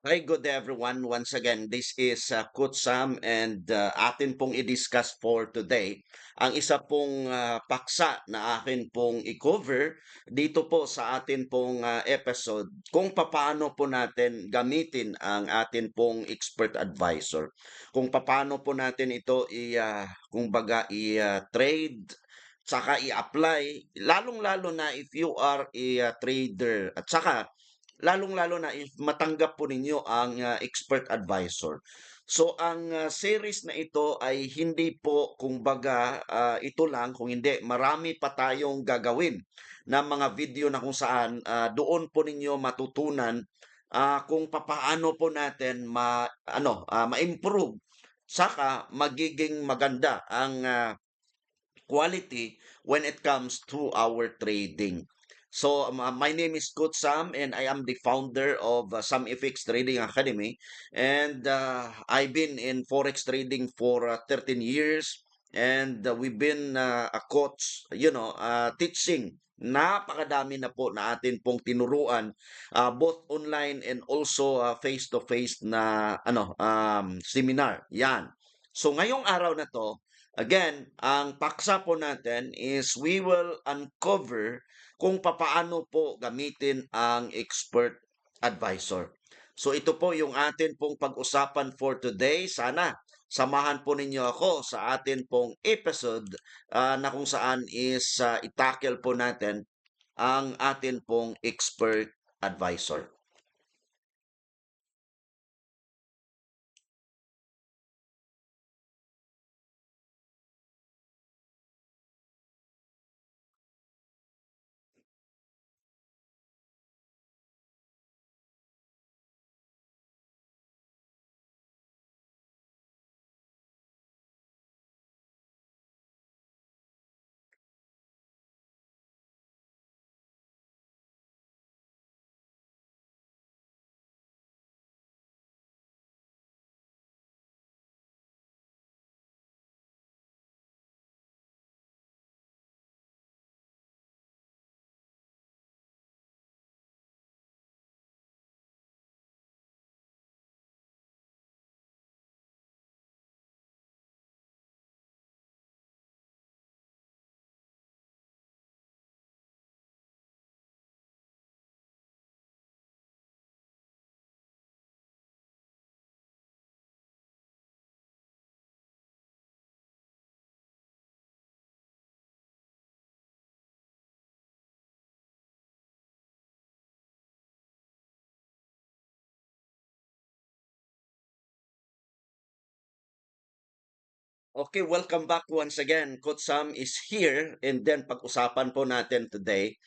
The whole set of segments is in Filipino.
Hi, good day everyone. Once again, this is Coach Sam and atin pong i-discuss for today ang isa pong paksa na akin pong i-cover dito po sa atin pong episode kung paano po natin gamitin ang atin pong expert advisor. Kung paano po natin ito kumbaga i-trade saka i-apply, lalong-lalo na if you are a trader at saka lalong-lalo na if matanggap po ninyo ang expert advisor. So ang series na ito ay hindi po kumbaga ito lang, kung hindi marami pa tayong gagawin na mga video na kung saan doon po ninyo matutunan kung papaano po natin ma-improve saka magiging maganda ang quality when it comes to our trading. So, my name is Coach Sam, and I am the founder of Sam FX Trading Academy. And I've been in Forex trading for 13 years. And we've been a coach, teaching. Napakadami na po na atin pong tinuruan, both online and also face-to-face na seminar. Yan. So, ngayong araw na to, again, ang paksa po natin is we will uncover kung papaano po gamitin ang expert advisor. So ito po yung atin pong pag-usapan for today. Sana samahan po ninyo ako sa atin pong episode na kung saan is itackle po natin ang atin pong expert advisor. Okay, welcome back once again. Coach Sam is here and then pag-usapan po natin today.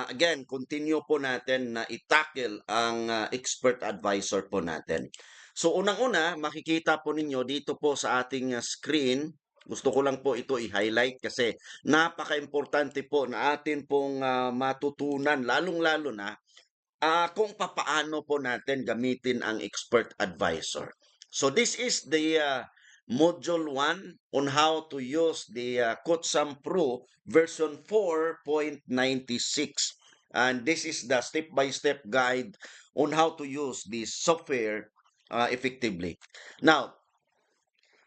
Again, continue po natin na i-tackle ang expert advisor po natin. So unang-una, makikita po ninyo dito po sa ating screen, gusto ko lang po ito i-highlight kasi napaka-importante po na atin pong matutunan, lalong-lalo na kung papaano po natin gamitin ang expert advisor. So this is the module 1 on how to use the Kotsam Pro version 4.96. And this is the step-by-step guide on how to use this software effectively. Now,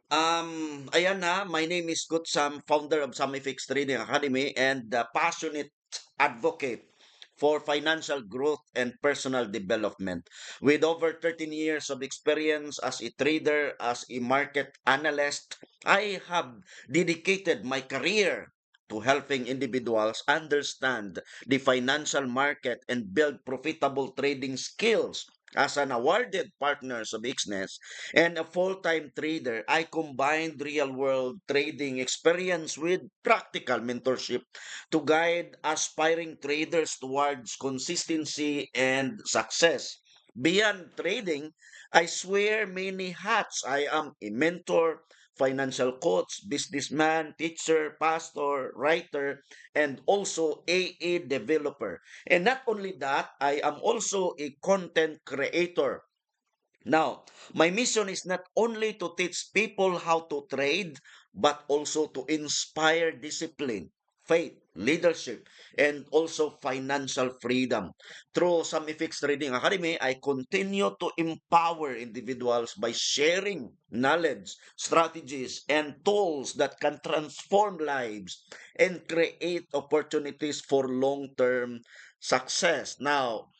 ayan na, my name is Kotsam, founder of SamFX Trading Academy and passionate advocate for financial growth and personal development. With over 13 years of experience as a trader, as a market analyst, I have dedicated my career to helping individuals understand the financial market and build profitable trading skills. As an awarded partner of Ixness and a full-time trader, I combined real-world trading experience with practical mentorship to guide aspiring traders towards consistency and success. Beyond trading, I swear many hats. I am a mentor, financial coach, businessman, teacher, pastor, writer, and also AA developer. And not only that, I am also a content creator. Now, my mission is not only to teach people how to trade, but also to inspire discipline, faith, leadership, and also financial freedom. Through some Effects Trading Academy, I continue to empower individuals by sharing knowledge, strategies, and tools that can transform lives and create opportunities for long-term success. Now,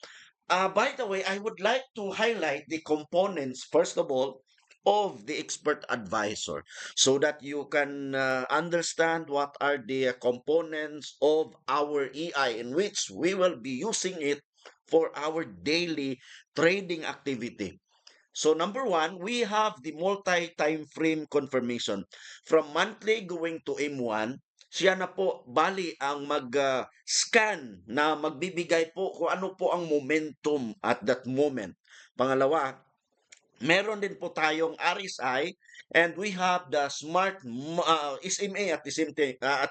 by the way, I would like to highlight the components, first of all, of the expert advisor so that you can understand what are the components of our EI in which we will be using it for our daily trading activity. So number one, we have the multi-time frame confirmation. From monthly going to M1, siya na po bali ang mag-scan na magbibigay po kung ano po ang momentum at that moment. Pangalawa, meron din po tayong RSI and we have the smart SMA at the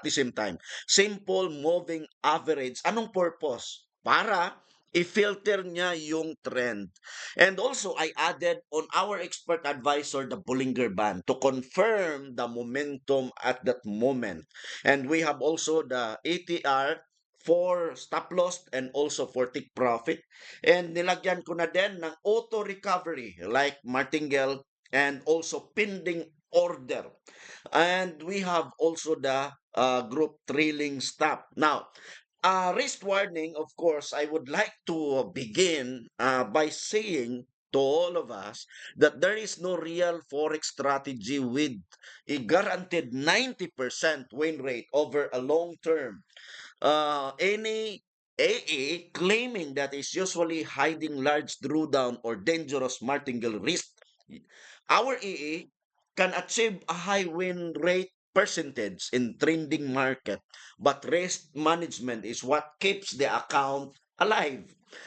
same time. Simple moving average. Anong purpose? Para i-filter niya yung trend. And also, I added on our expert advisor the Bollinger Band to confirm the momentum at that moment. And we have also the ATR for stop loss and also for take profit. And nilagyan ko na din ng auto recovery like martingale and also pending order. And we have also the group trailing stop. Now, risk warning, of course, I would like to begin by saying to all of us that there is no real forex strategy with a guaranteed 90% win rate over a long term. Any AA claiming that is usually hiding large drawdown or dangerous martingale risk. Our AA can achieve a high win rate percentage in trending market, but risk management is what keeps the account alive.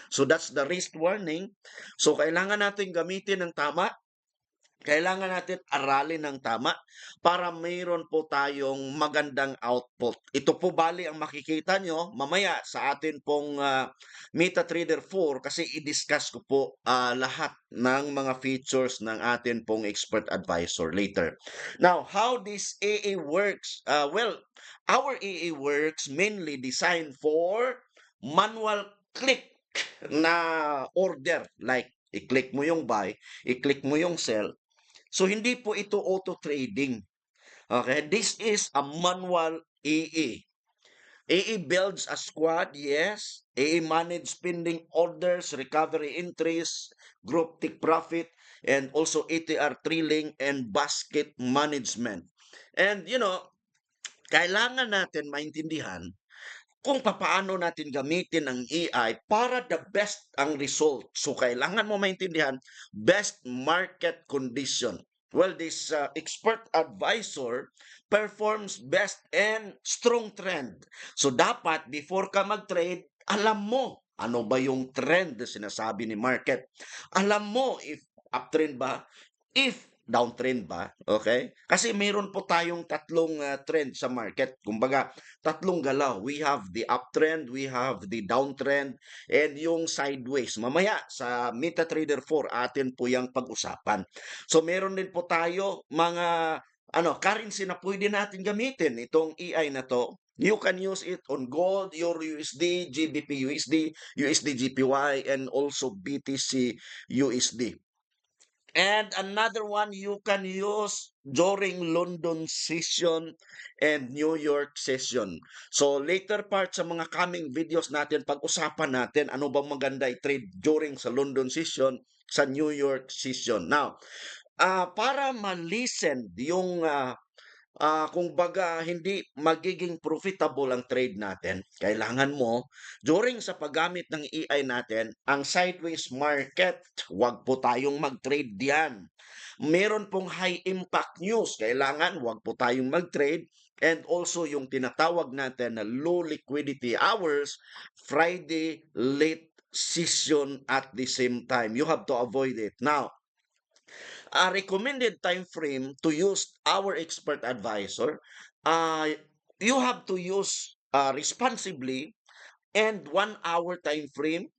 So that's the risk warning. So kailangan natin gamitin ng tama, kailangan natin aralin ng tama para mayroon po tayong magandang output. Ito po bali ang makikita nyo mamaya sa atin pong MetaTrader 4 kasi i-discuss ko po lahat ng mga features ng atin pong expert advisor later. Now, how this AA works? Well, our AA works mainly designed for manual click na order. Like, i-click mo yung buy, i-click mo yung sell. So, hindi po ito auto-trading. Okay? This is a manual AA. AA builds a squad, yes. AA manage pending orders, recovery entries, group take profit, and also ATR trailing and basket management. And, kailangan natin maintindihan kung papaano natin gamitin ang AI para the best ang result. So, kailangan mo maintindihan best market condition. Well, this expert advisor performs best and strong trend. So, dapat before ka mag-trade, alam mo ano ba yung trend na sinasabi ni market. Alam mo if uptrend ba, if downtrend ba, okay? Kasi mayroon po tayong tatlong trend sa market. Kumbaga, tatlong galaw. We have the uptrend, we have the downtrend, and yung sideways. Mamaya sa MetaTrader 4 atin po yung pag-usapan. So meron din po tayo mga currency na pwede natin gamitin itong EI na to. You can use it on gold, Euro USD, GBP USD, USD GPY, and also BTC USD. And another one you can use during London session and New York session. So later part sa mga coming videos natin, pag-usapan natin ano bang maganda i-trade during sa London session, sa New York session. Now, para ma-listen yung kung baga hindi magiging profitable ang trade natin, kailangan mo during sa paggamit ng AI natin, ang sideways market, wag po tayong mag-trade diyan. Meron pong high impact news, kailangan wag po tayong mag-trade. And also yung tinatawag natin na low liquidity hours, Friday late session at the same time. You have to avoid it. Now, a recommended time frame to use our expert advisor, uh, you have to use responsibly and 1 hour time frame.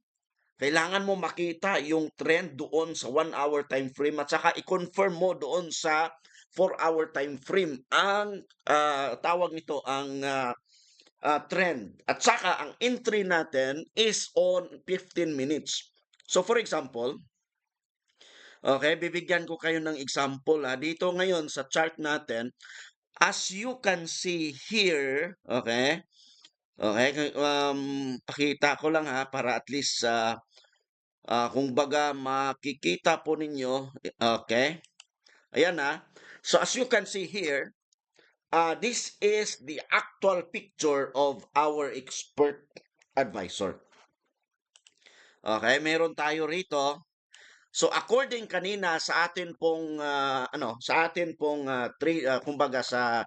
Kailangan mo makita yung trend doon sa 1 hour time frame at saka i-confirm mo doon sa 4 hour time frame ang tawag nito ang trend. At saka ang entry natin is on 15 minutes. So for example, okay, bibigyan ko kayo ng example ha. Dito ngayon sa chart natin, as you can see here, okay, okay, pakita ko lang ha para at least kung baga makikita po ninyo, okay. Ayan ha. So as you can see here, this is the actual picture of our expert advisor. Okay, meron tayo rito. So according kanina sa atin pong kumbaga sa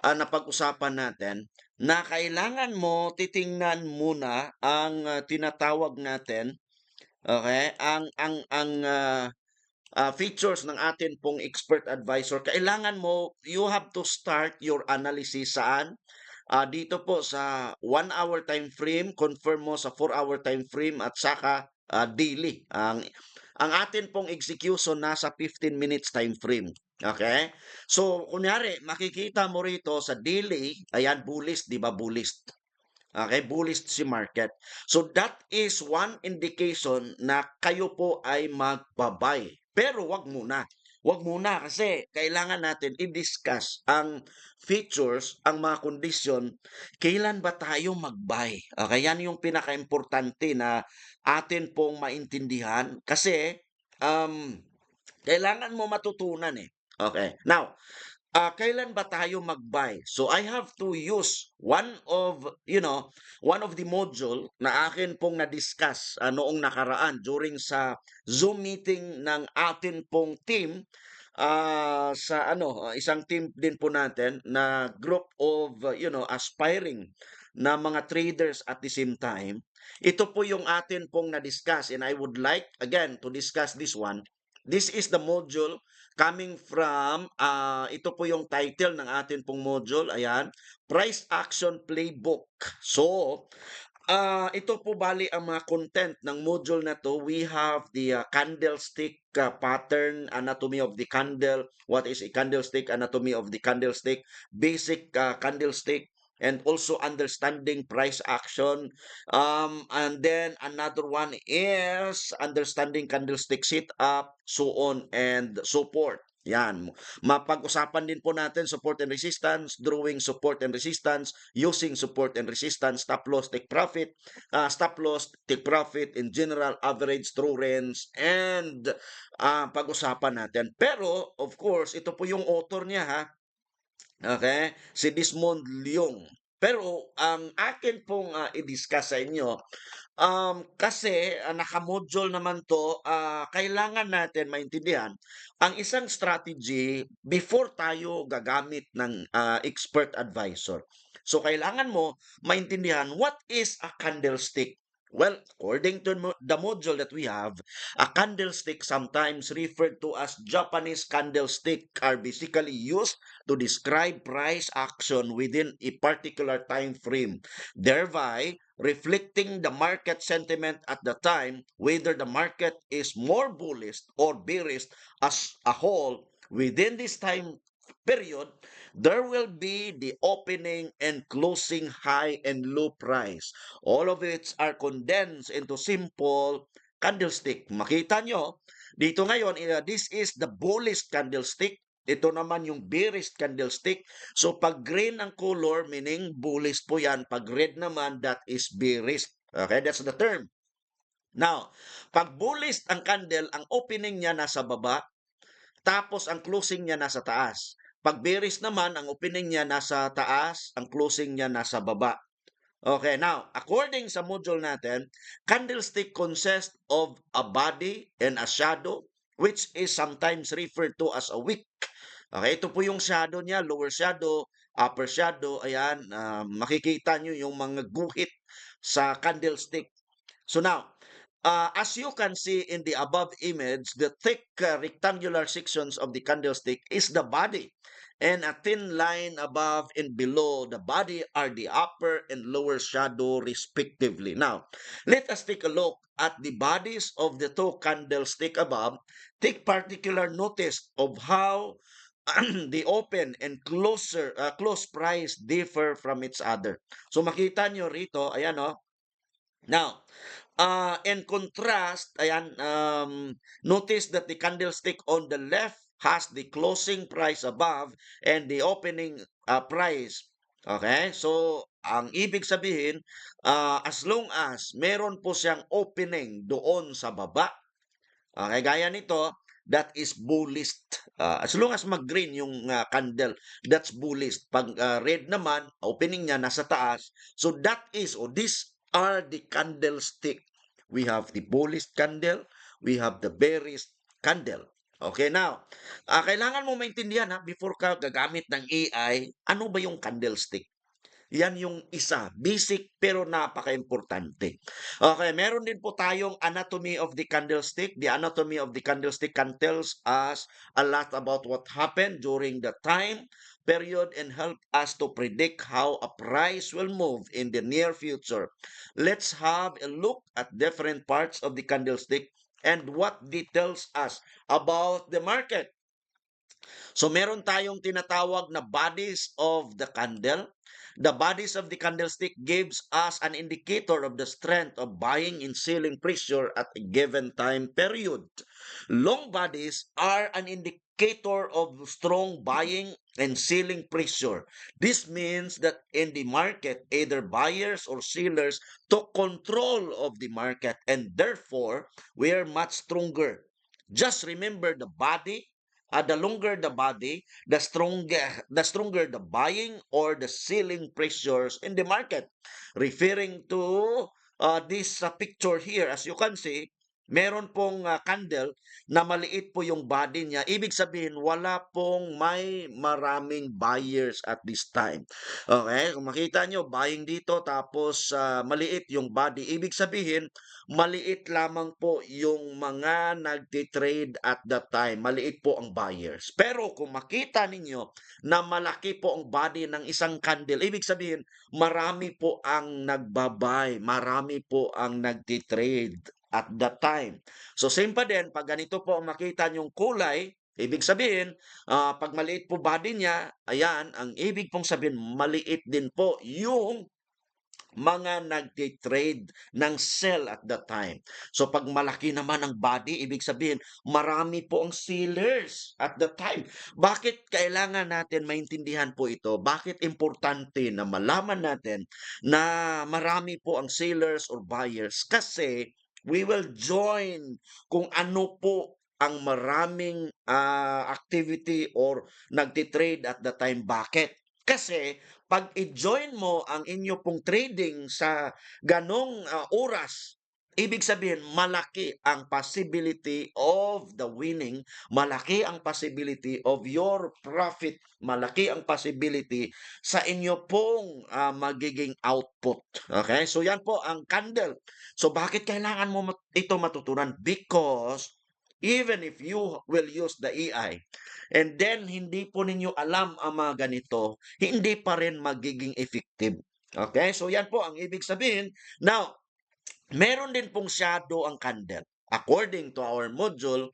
napag-usapan natin na kailangan mo titingnan muna ang tinatawag natin, okay, ang features ng atin pong expert advisor. Kailangan mo, you have to start your analysis saan? Dito po sa 1 hour time frame, confirm mo sa 4 hour time frame at saka daily. Ang atin pong execution nasa 15 minutes time frame. Okay? So, kunyari, makikita mo rito sa daily, ayan, bullish, di ba bullish? Okay, bullish si market. So, that is one indication na kayo po ay magbabay. Pero wag muna. Wag muna kasi kailangan natin i-discuss ang features, ang mga kondisyon, kailan ba tayo mag-buy. Okay, yan yung pinaka-importante na atin pong maintindihan kasi um, kailangan mo matutunan eh. Okay. Now, kailan ba tayo mag-buy? So I have to use one of the module na akin pong na-discuss noong nakaraan during sa Zoom meeting ng atin pong team sa isang team din po natin na group of aspiring na mga traders at the same time. Ito po yung atin pong na-discuss and I would like again to discuss this one. This is the module coming from, ito po yung title ng atin pong module, ayan, Price Action Playbook. So, ito po bali ang mga content ng module na to. We have the candlestick pattern, anatomy of the candle, what is a candlestick, anatomy of the candlestick, basic candlestick, and also understanding price action. And then another one is understanding candlestick setup, so on and so forth. Yan. Mapag-usapan din po natin support and resistance, drawing support and resistance, using support and resistance, stop loss, take profit, in general, average, true range, and pag-usapan natin. Pero, of course, ito po yung author niya ha. Okay? Si Desmond Leong. Pero ang akin pong i-discuss sa inyo, kasi naka-module naman to, kailangan natin maintindihan ang isang strategy before tayo gagamit ng expert advisor. So kailangan mo maintindihan what is a candlestick. Well, according to the module that we have, a candlestick, sometimes referred to as Japanese candlestick, are basically used to describe price action within a particular time frame, thereby reflecting the market sentiment at the time, whether the market is more bullish or bearish as a whole. Within this time period, there will be the opening and closing high and low price. All of which are condensed into simple candlestick. Makita nyo, dito ngayon, this is the bullish candlestick. Ito naman yung bearish candlestick. So pag green ang color, meaning bullish po yan. Pag red naman, that is bearish. Okay, that's the term. Now, pag bullish ang candle, ang opening niya nasa baba, tapos ang closing niya nasa taas. Pag bearish naman, ang opening niya nasa taas, ang closing niya nasa baba. Okay, now, according sa module natin, candlestick consists of a body and a shadow, which is sometimes referred to as a wick. Okay, ito po yung shadow niya, lower shadow, upper shadow, ayan, makikita nyo yung mga guhit sa candlestick. So now, as you can see in the above image, the thick rectangular sections of the candlestick is the body, and a thin line above and below the body are the upper and lower shadow respectively. Now, let us take a look at the bodies of the two candlestick above. Take particular notice of how the open and close price differ from each other. So makita nyo rito, ayan o. Now, in contrast, ayan, notice that the candlestick on the left has the closing price above and the opening price. Okay? So, ang ibig sabihin, as long as meron po siyang opening doon sa baba, okay, gaya nito, that is bullish. As long as mag-green yung candle, that's bullish. Pag red naman, opening niya nasa taas. So that is, or these are the candlestick. We have the bullish candle, we have the bearish candle. Okay, now, kailangan mo maintindihan before ka gagamit ng AI, ano ba yung candlestick? Yan yung isa, basic pero napaka-importante. Okay, meron din po tayong anatomy of the candlestick. The anatomy of the candlestick can tells us a lot about what happened during the time period and help us to predict how a price will move in the near future. Let's have a look at different parts of the candlestick and what details us about the market. So meron tayong tinatawag na bodies of the candle. The bodies of the candlestick gives us an indicator of the strength of buying and selling pressure at a given time period. Long bodies are an indicator of strong buying and selling pressure. This means that in the market, either buyers or sellers took control of the market and therefore we are much stronger. Just remember the body. The longer the body, the stronger the buying or the selling pressures in the market. Referring to this picture here, as you can see, meron pong candle na maliit po yung body niya. Ibig sabihin, wala pong may maraming buyers at this time. Okay? Kung makita nyo, buying dito, tapos maliit yung body. Ibig sabihin, maliit lamang po yung mga nagtitrade at that time. Maliit po ang buyers. Pero kung makita ninyo na malaki po ang body ng isang candle, ibig sabihin, marami po ang nagbabay, marami po ang nagtitrade at that time. So same pa din, pag ganito po ang makita nyong kulay, ibig sabihin, pag maliit po body niya, ayan, ang ibig pong sabihin, maliit din po yung mga nagtitrade ng sell at that time. So pag malaki naman ang body, ibig sabihin, marami po ang sellers at that time. Bakit kailangan natin maintindihan po ito? Bakit importante na malaman natin na marami po ang sellers or buyers? Kasi we will join kung ano po ang maraming activity or nagtitrade at the time. Bakit? Kasi pag i-join mo ang inyo pong trading sa ganong oras, ibig sabihin malaki ang possibility of the winning, malaki ang possibility of your profit, malaki ang possibility sa inyo pong magiging output. Okay? So yan po ang candle. So bakit kailangan mo ito matutunan? Because even if you will use the AI, and then hindi po ninyo alam ang mga ganito, hindi pa rin magiging effective. Okay? So yan po ang ibig sabihin. Now, meron din pong shadow ang candle. According to our module,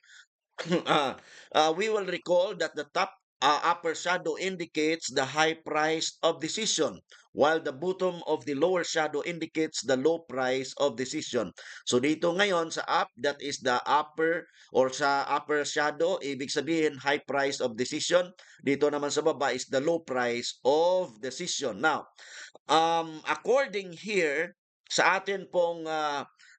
we will recall that the top upper shadow indicates the high price of decision, while the bottom of the lower shadow indicates the low price of decision. So dito ngayon sa up, that is the upper or sa upper shadow, ibig sabihin high price of decision. Dito naman sa baba is the low price of decision. Now, according here sa atin pong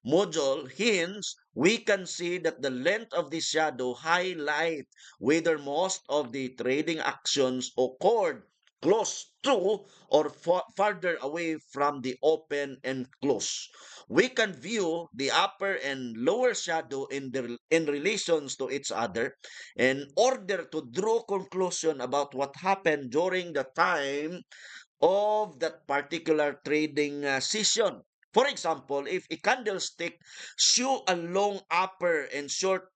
module hints, we can see that the length of the shadow highlight whether most of the trading actions occurred close to or farther away from the open and close. We can view the upper and lower shadow in relations to each other in order to draw conclusion about what happened during the time of that particular trading session. For example, if a candlestick show a long upper and short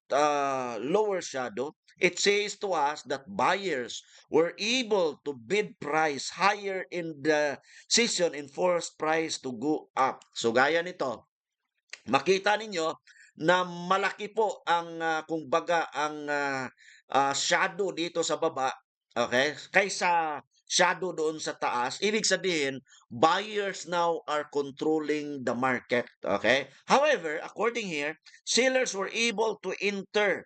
lower shadow, it says to us that buyers were able to bid price higher in the session and force price to go up. So gaya nito, makita ninyo na malaki po ang kumbaga ang shadow dito sa baba okay, kaysa shadow doon sa taas, ibig sabihin, buyers now are controlling the market, okay? However, according here, sellers were able to enter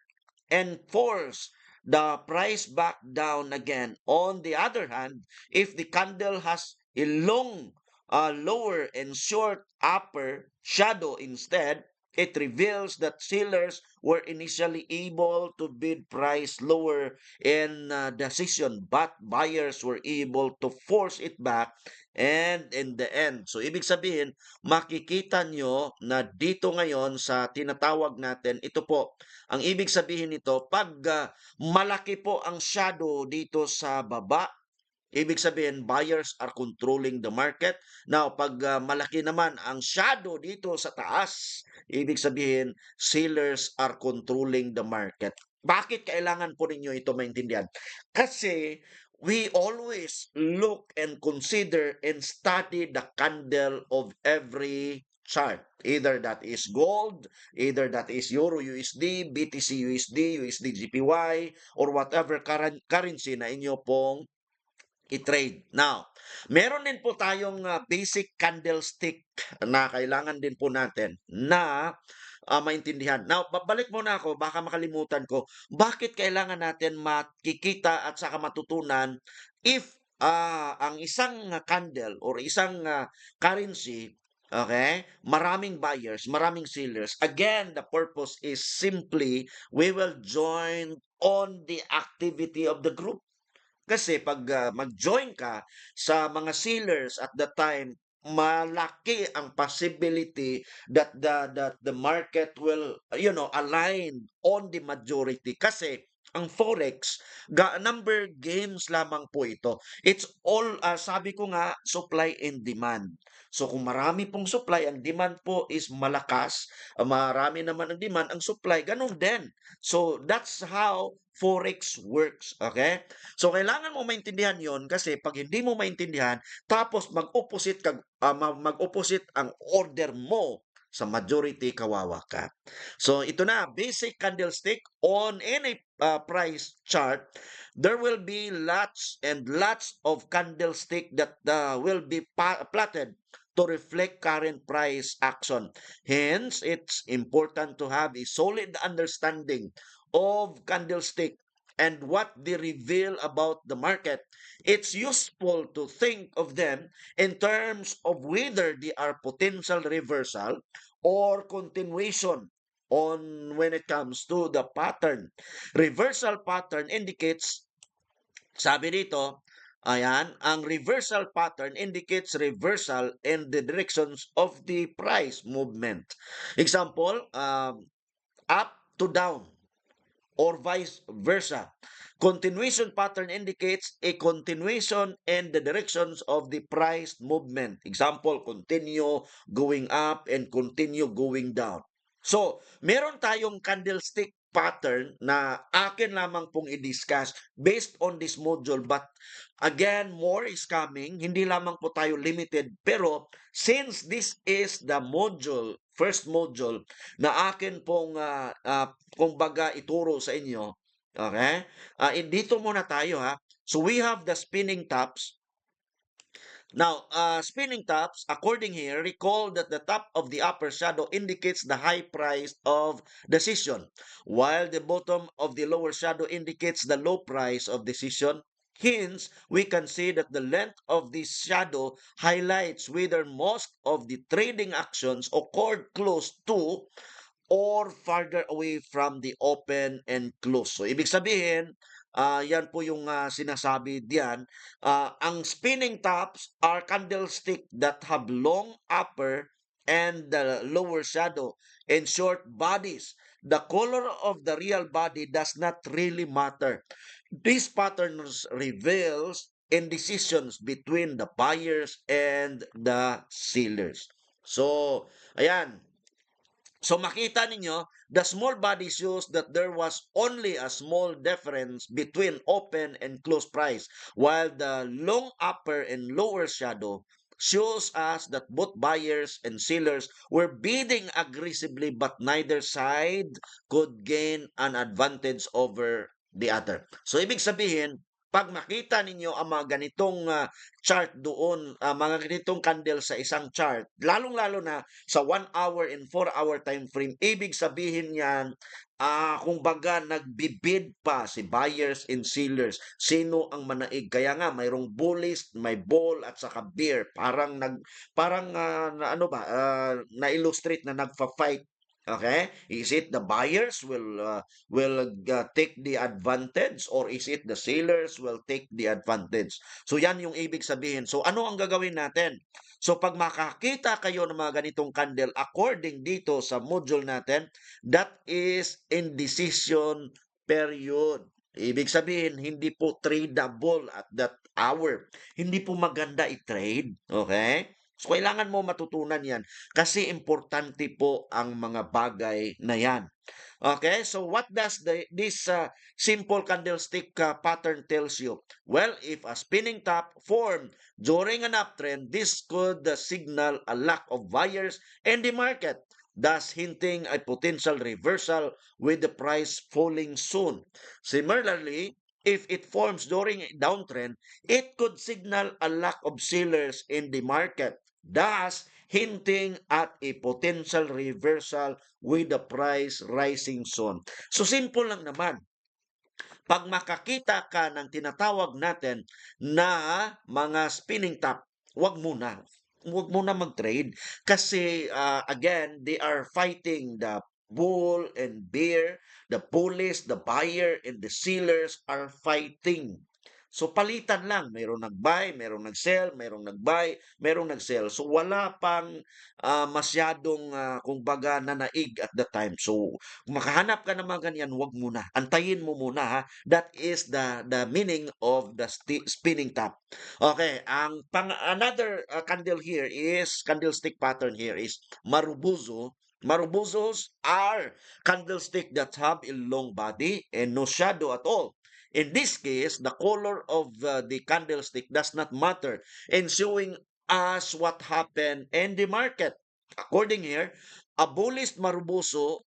and force the price back down again. On the other hand, if the candle has a long lower and short upper shadow instead, it reveals that sellers were initially able to bid price lower in the session, but buyers were able to force it back and in the end. So, ibig sabihin, makikita nyo na dito ngayon sa tinatawag natin, ito po, ang ibig sabihin nito, pag malaki po ang shadow dito sa baba, ibig sabihin, buyers are controlling the market. Now, pag malaki naman ang shadow dito sa taas, ibig sabihin, sellers are controlling the market. Bakit kailangan po ninyo ito maintindihan? Kasi we always look and consider and study the candle of every chart. Either that is gold, either that is Euro USD, BTC USD, USD GPY, or whatever currency na inyo pong i-trade. Now, meron din po tayong basic candlestick na kailangan din po natin na maintindihan. Now, babalik muna ako, baka makalimutan ko, bakit kailangan natin makikita at saka matutunan if ang isang candle or isang currency, okay, maraming buyers, maraming sellers. Again, the purpose is simply we will join on the activity of the group. Kasi pag mag-join ka sa mga sellers at the time, malaki ang possibility that the market will, align on the majority. Kasi ang forex, number games lamang po ito. It's all, sabi ko nga, supply and demand. So kung marami pong supply, ang demand po is malakas, marami naman ang demand, ang supply, ganun din. So that's how forex works, okay? So, kailangan mo maintindihan yon kasi pag hindi mo maintindihan, tapos mag-opposite ang order mo sa majority, kawawa ka. So, ito na, basic candlestick on any price chart, there will be lots and lots of candlestick that will be plotted to reflect current price action. Hence, it's important to have a solid understanding of candlestick and what they reveal about the market. It's useful to think of them in terms of whether they are potential reversal or continuation on when it comes to the pattern. Reversal pattern indicates, sabi dito, ayan, ang reversal pattern indicates reversal in the directions of the price movement. Example, up to down or vice versa. Continuation pattern indicates a continuation in the directions of the price movement. Example, continue going up and continue going down. So, meron tayong candlestick pattern na akin lamang pong i-discuss based on this module, but again, more is coming. Hindi lamang po tayo limited, pero since this is the module, first module na akin pong kumbaga ituro sa inyo, okay? Dito muna tayo ha. So we have the spinning tops. Now, spinning tops, according here, recall that the top of the upper shadow indicates the high price of decision, while the bottom of the lower shadow indicates the low price of decision. Hence, we can see that the length of this shadow highlights whether most of the trading actions occurred close to or farther away from the open and close. So, ibig sabihin, yan po yung sinasabi diyan. Ang spinning tops are candlestick that have long upper and the lower shadow and short bodies. The color of the real body does not really matter. These patterns reveals indecisions between the buyers and the sellers. So, ayan, so makita ninyo, the small body shows that there was only a small difference between open and close price, while the long upper and lower shadow shows us that both buyers and sellers were bidding aggressively, but neither side could gain an advantage over the other. So ibig sabihin, pag makita ninyo ang mga ganitong chart doon, mga ganitong candle sa isang chart, lalong-lalo na sa 1 hour and 4 hour time frame, ibig sabihin niyan, kumbaga nagbibid pa si buyers and sellers. Sino ang manaig? Kaya nga mayroong bullish, may bull at saka bear. Parang na ano ba, na-illustrate na nagfa-fight. Okay? Is it the buyers will take the advantage or is it the sellers will take the advantage? So yan yung ibig sabihin. So ano ang gagawin natin? So pag makakita kayo ng mga ganitong candle according dito sa module natin, that is indecision period. Ibig sabihin, hindi po tradable at that hour. Hindi po maganda i-trade. Okay? So, kailangan mo matutunan yan kasi importante po ang mga bagay na yan. Okay, so what does this simple candlestick pattern tells you? Well, if a spinning top formed during an uptrend, this could signal a lack of buyers in the market, thus hinting a potential reversal with the price falling soon. Similarly, if it forms during a downtrend, it could signal a lack of sellers in the market, thus hinting at a potential reversal with the price rising soon. So simple lang naman. Pag makakita ka ng tinatawag natin na mga spinning top, wag muna. Wag muna mag-trade kasi again, they are fighting the bull and bear, the bullies, the buyer and the sellers are fighting. So palitan lang, mayroong nag-buy, mayroong nag-sell, mayroong nag-buy, mayroong nag-sell. So wala pang masyadong kumbaga nanaig at the time. So kung makahanap ka ng mga ganyan, wag muna. Antayin mo muna ha. That is the meaning of the spinning top. Okay, ang another candle here is candlestick pattern here is marubuzo. Marubuzos are candlestick that have a long body and no shadow at all. In this case, the color of the candlestick does not matter in showing us what happened in the market. According here, a bullish maruboso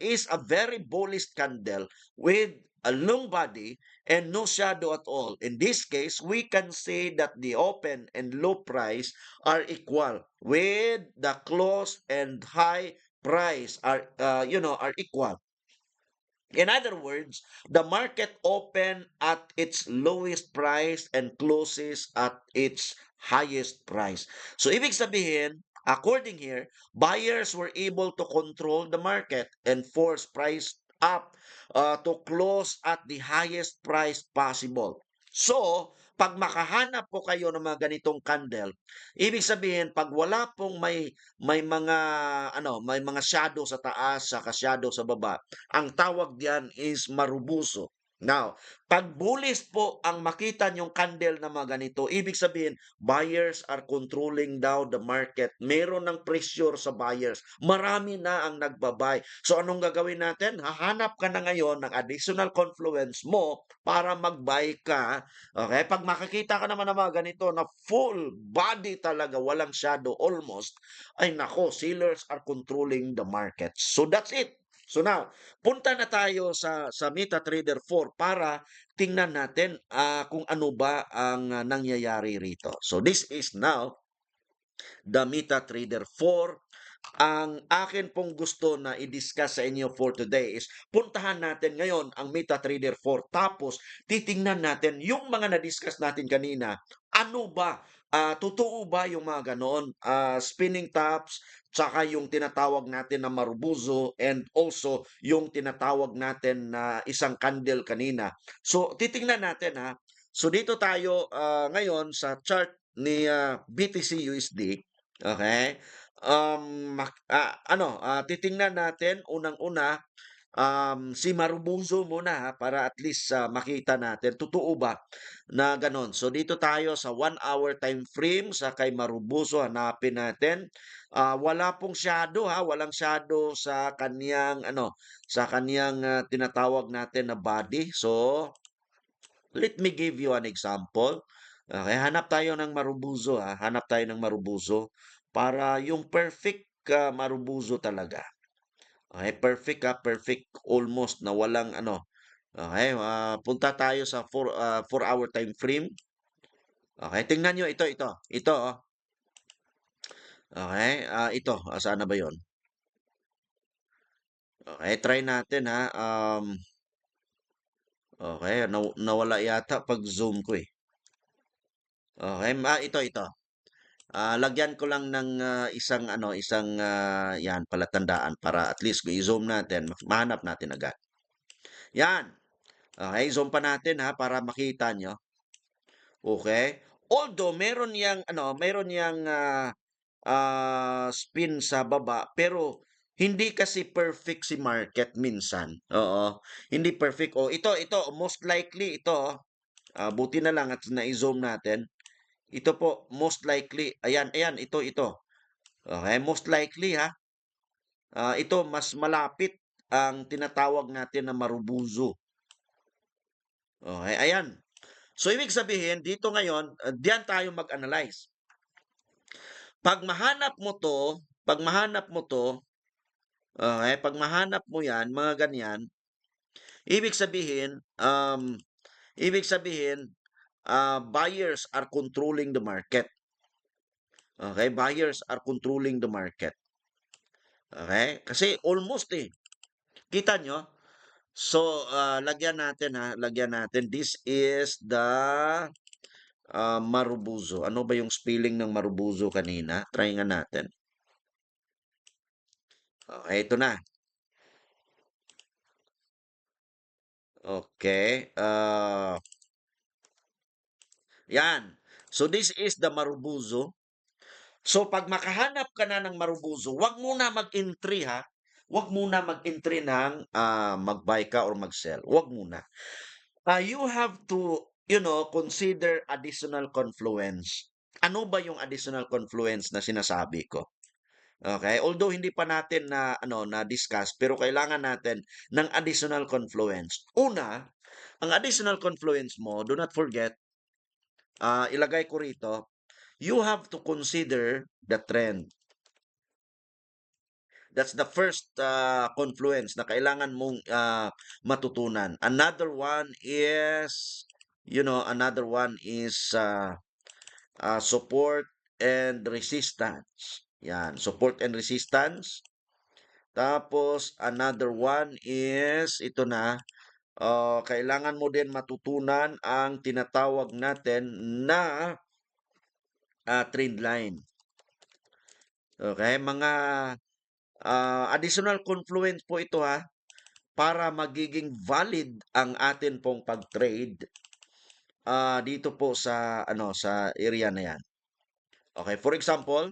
is a very bullish candle with a long body and no shadow at all. In this case, we can say that the open and low price are equal with the close and high price are equal. In other words, the market opened at its lowest price and closes at its highest price. So, ibig sabihin, according here, buyers were able to control the market and force price up to close at the highest price possible. So, pag makahanap po kayo ng mga ganitong candle, ibig sabihin, pag wala pong may mga shadow sa taas, saka shadow sa baba, ang tawag diyan is marubuso. Now, pag bullish po ang makita niyong candle na mga ganito, ibig sabihin, buyers are controlling daw the market. Meron ng pressure sa buyers. Marami na ang nagbabay. So, anong gagawin natin? Hahanap ka na ngayon ng additional confluence mo para mag-buy ka. Okay? Pag makikita ka naman ng mga ganito na full body talaga, walang shadow almost, ay nako, sellers are controlling the market. So, that's it. So now, punta na tayo sa MetaTrader 4 para tingnan natin kung ano ba ang nangyayari rito. So this is now the MetaTrader 4. Ang akin pong gusto na i-discuss sa inyo for today is puntahan natin ngayon ang MetaTrader 4 tapos titingnan natin yung mga na-discuss natin kanina. Ano ba? Totoo ba yung mga ganoon? Spinning tops, tsaka yung tinatawag natin na marubuzo and also yung tinatawag natin na isang candle kanina. So titingnan natin ha. So dito tayo ngayon sa chart ni BTC USD. Okay? Titingnan natin unang-una, si Maruboso muna ha, para at least makita natin, totoo ba na gano'n. So dito tayo sa 1 hour time frame sa kay Maruboso, hanapin natin. Wala pong shadow ha, walang shadow sa kaniyang tinatawag natin na body. So, let me give you an example. Okay, hanap tayo ng Maruboso ha, hanap tayo ng Maruboso para yung perfect Maruboso talaga. Okay, perfect perfect almost na walang Okay, punta tayo sa 4 hour time frame. Okay, tingnan nyo ito, ito. Ito, oh. Okay, ito, saan na ba yon? Okay, try natin ha. Okay, nawala yata pag zoom ko eh. Okay, ito, ito. Lagyan ko lang ng isang yan palatandaan para at least kung i-zoom natin, mahanap natin agad. Yan. Okay, zoom pa natin ha para makita nyo. Okay? Although meron yang spin sa baba, pero hindi kasi perfect si market minsan. Oo. Hindi perfect. Oh, ito most likely ito. Buti na lang at na-zoom natin. Ito po most likely. Ayan, ayan, ito. Okay, most likely ha. Ito mas malapit ang tinatawag natin na marubuzo. Okay, ayan. So, ibig sabihin, dito ngayon, diyan tayo mag-analyze. Pag mahanap mo to, okay, pag mahanap mo yan, mga ganyan, ibig sabihin, buyers are controlling the market. Okay, buyers are controlling the market. Okay, kasi almost eh. Kita nyo? So, lagyan natin. This is the Marubuzo. Ano ba yung spelling ng Marubuzo kanina? Try nga natin. Okay, ito na. Okay. Yan. So, this is the Marubuzo. So, pag makahanap ka na ng Marubuzo, wag muna mag-entry ha. Wag muna mag-entry ng mag-buy ka or mag-sell. Wag muna. You have to, consider additional confluence. Ano ba yung additional confluence na sinasabi ko? Okay? Although hindi pa natin na discuss, pero kailangan natin ng additional confluence. Una, ang additional confluence mo, do not forget, ilagay ko rito, you have to consider the trend. That's the first confluence na kailangan mong matutunan. Another one is support and resistance. Yan, support and resistance. Tapos, another one is, ito na, kailangan mo din matutunan ang tinatawag natin na trend line. Okay, mga additional confluence po ito ha, para magiging valid ang atin pong pag-trade dito po sa area na yan. Okay, for example,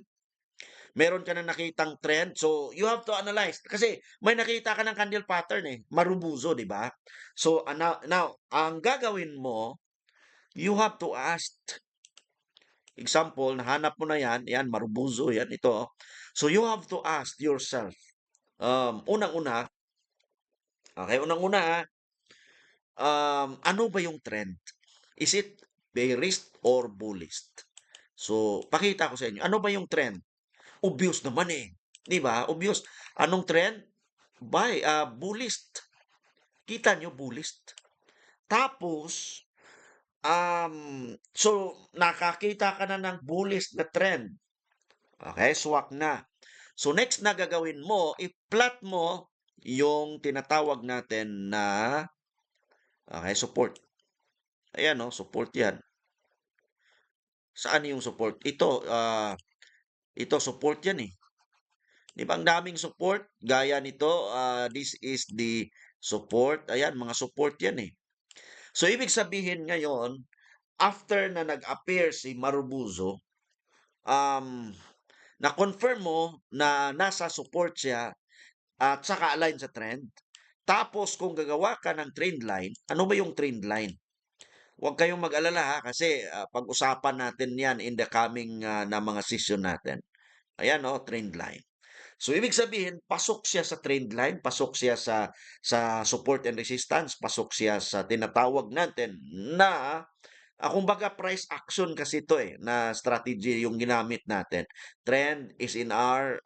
meron ka na nakitang trend, so you have to analyze. Kasi may nakita ka ng candle pattern eh, marubuzo, di ba? So, now, ang gagawin mo, you have to ask. Example, nahanap mo na yan, marubuzo yan, ito. So, you have to ask yourself, unang-una, okay, unang-una, ano ba yung trend? Is it bearish or bullish? So, pakita ko sa inyo, ano ba yung trend? Obvious naman eh. Di ba? Obvious. Anong trend? Bullish. Kita nyo, bullish. Tapos, so, nakakita ka na ng bullish na trend. Okay, swak na. So, next na gagawin mo, i-plot mo yung tinatawag natin na support. Ayan, no, support yan. Saan yung support? Ito, support yan eh. Di ba ang daming support? Gaya nito, this is the support. Ayan, mga support yan eh. So, ibig sabihin ngayon, after na nag-appear si Marubuzo, na-confirm mo na nasa support siya at saka align sa trend. Tapos, kung gagawa ka ng trend line, ano ba yung trend line? Huwag kayong mag-alala ha, kasi pag-usapan natin yan in the coming na mga session natin. Ayan o, trend line. So, ibig sabihin, pasok siya sa trend line, pasok siya sa support and resistance, pasok siya sa tinatawag natin na, kumbaga price action kasi ito eh, na strategy yung ginamit natin. Trend is in our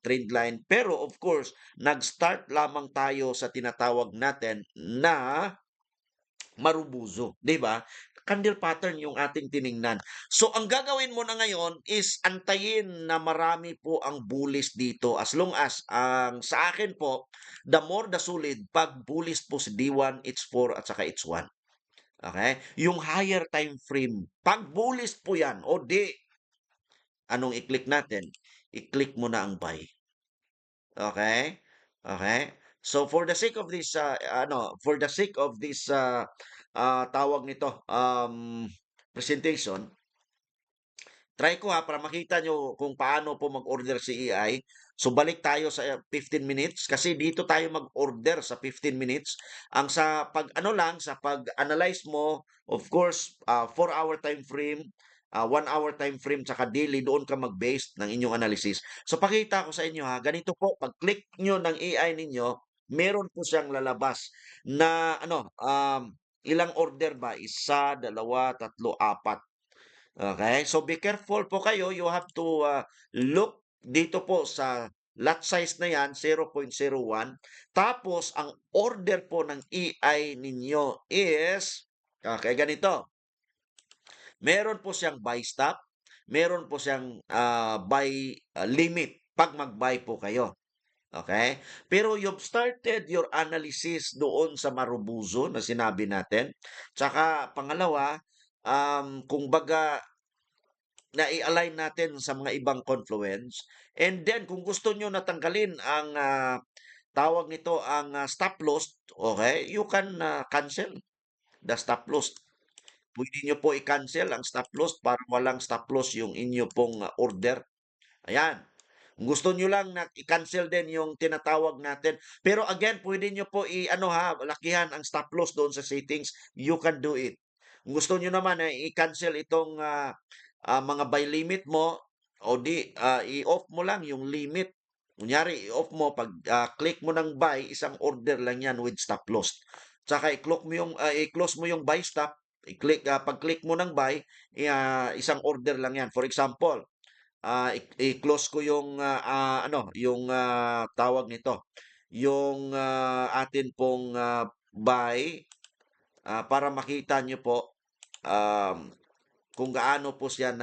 trend line. Pero of course, nag-start lamang tayo sa tinatawag natin na Marubuzo, 'di ba? Candle pattern yung ating tiningnan. So ang gagawin mo na ngayon is antayin na marami po ang bullish dito as long as ang sa akin po, the more the solid 'pag bullish po si D1, H4 at saka H1. Okay? Yung higher time frame, 'pag bullish po 'yan, o 'di anong i-click natin? I-click mo na ang buy. Okay? Okay? So for the sake of this for the sake of this tawag nito presentation, try ko para makita nyo kung paano po mag-order si AI. So balik tayo sa 15 minutes kasi dito tayo mag-order sa 15 minutes. Ang sa pag ano lang sa pag-analyze mo, of course, 4-hour time frame, 1 hour time frame tsaka daily doon ka mag-base ng inyong analysis. So pakita ko sa inyo ha, ganito po pag click nyo ng AI ninyo, meron po siyang lalabas na ilang order ba? Isa, dalawa, tatlo, apat. Okay, so be careful po kayo. You have to look dito po sa lot size na yan, 0.01. Tapos, ang order po ng EI ninyo is, okay, ganito. Meron po siyang buy stop, meron po siyang buy limit pag mag-buy po kayo. Okay? Pero you've started your analysis doon sa Marubuzo na sinabi natin. Tsaka pangalawa, kung baga na i-align natin sa mga ibang confluence. And then kung gusto nyo natanggalin ang tawag nito ang stop loss, okay, you can cancel the stop loss. Pwede nyo po i-cancel ang stop loss para walang stop loss yung inyo pong order. Ayan. Kung gusto nyo lang na i-cancel din yung tinatawag natin. Pero again, pwede nyo po lakihan ang stop loss doon sa settings. You can do it. Kung gusto nyo naman i-cancel itong mga buy limit mo, o di i-off mo lang yung limit. Kunyari, i-off mo, pag click mo ng buy, isang order lang yan with stop loss. Tsaka i-close mo yung buy stop, pag-click mo ng buy, isang order lang yan. For example, i-close ko yung yung tawag nito, yung atin pong buy para makita nyo po um, kung gaano po siya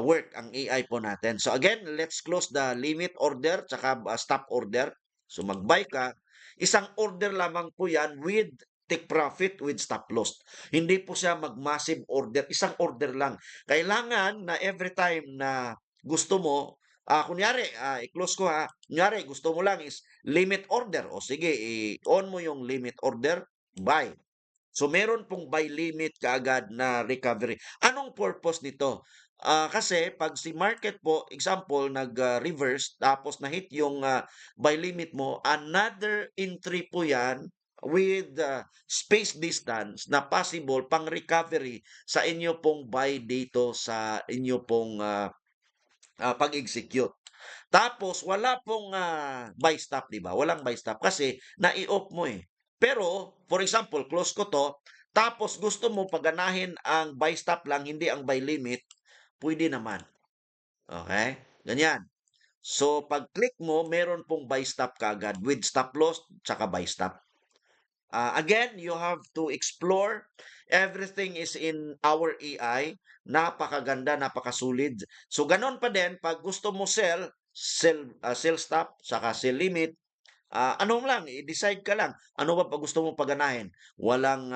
work ang AI po natin. So again, let's close the limit order tsaka stop order. So mag-buy ka, isang order lamang po yan with take profit with stop loss. Hindi po siya mag-massive order, isang order lang. Kailangan na every time na gusto mo, kunyari, i-close ko ha, kunyari, gusto mo lang is limit order. O sige, i-on mo yung limit order, buy. So meron pong buy limit kaagad na recovery. Anong purpose nito? Kasi pag si market po, example, nag-reverse tapos na-hit yung buy limit mo, another entry po yan with space distance na possible pang recovery sa inyo pong buy dito sa inyo pong pag-execute. Tapos wala pong buy stop, 'di ba? Walang buy stop kasi nai-off mo eh. Pero for example, close ko 'to, tapos gusto mo paganahin ang buy stop lang, hindi ang buy limit, pwede naman. Okay? Ganyan. So pag-click mo, meron pong buy stop kaagad with stop loss tsaka buy stop. Again, you have to explore. Everything is in our AI. Napakaganda, napakasulit. So, ganon pa din, pag gusto mo sell stop, saka sell limit, anong lang, i-decide ka lang. Ano ba pag gusto mo paganahin? Walang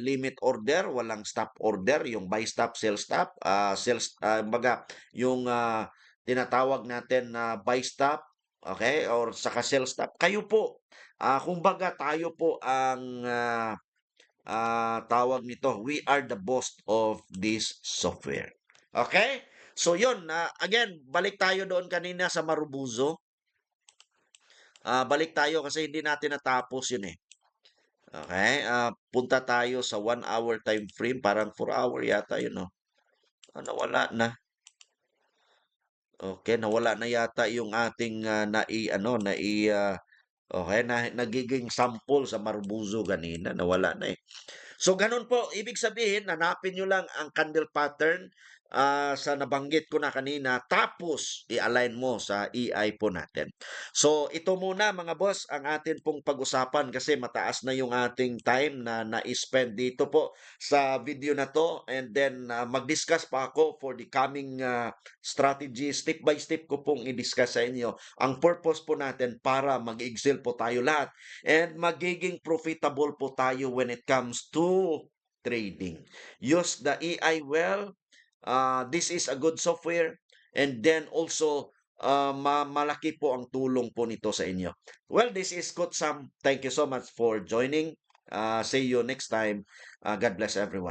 limit order, walang stop order, yung buy stop, sell stop, baga, yung tinatawag natin na buy stop, okay, or saka sell stop. Kayo po, kumbaga tayo po ang tawag nito, we are the boss of this software. Okay? So yun, again, balik tayo doon kanina sa Marubuzo. Balik tayo kasi hindi natin natapos yun eh. Okay? Punta tayo sa 1 hour time frame, parang 4 hour yata yun, no? Nawala na. Okay, nawala na yata yung ating okay, nagiging sample sa Marubuzo kanina, nawala na eh. So ganun po, ibig sabihin, hanapin nyo lang ang candle pattern. sa nabanggit ko na kanina, tapos i-align mo sa EI po natin. So, ito muna mga boss ang atin pong pag-usapan kasi mataas na yung ating time na na-spend dito po sa video na to, and then mag-discuss pa ako for the coming strategy. Step by step ko pong i-discuss sa inyo. Ang purpose po natin para mag-excel po tayo lahat and magiging profitable po tayo when it comes to trading. Use the AI well. This is a good software, and then also malaki po ang tulong po nito sa inyo. Well, this is Coach Sam. Thank you so much for joining. See you next time. God bless everyone.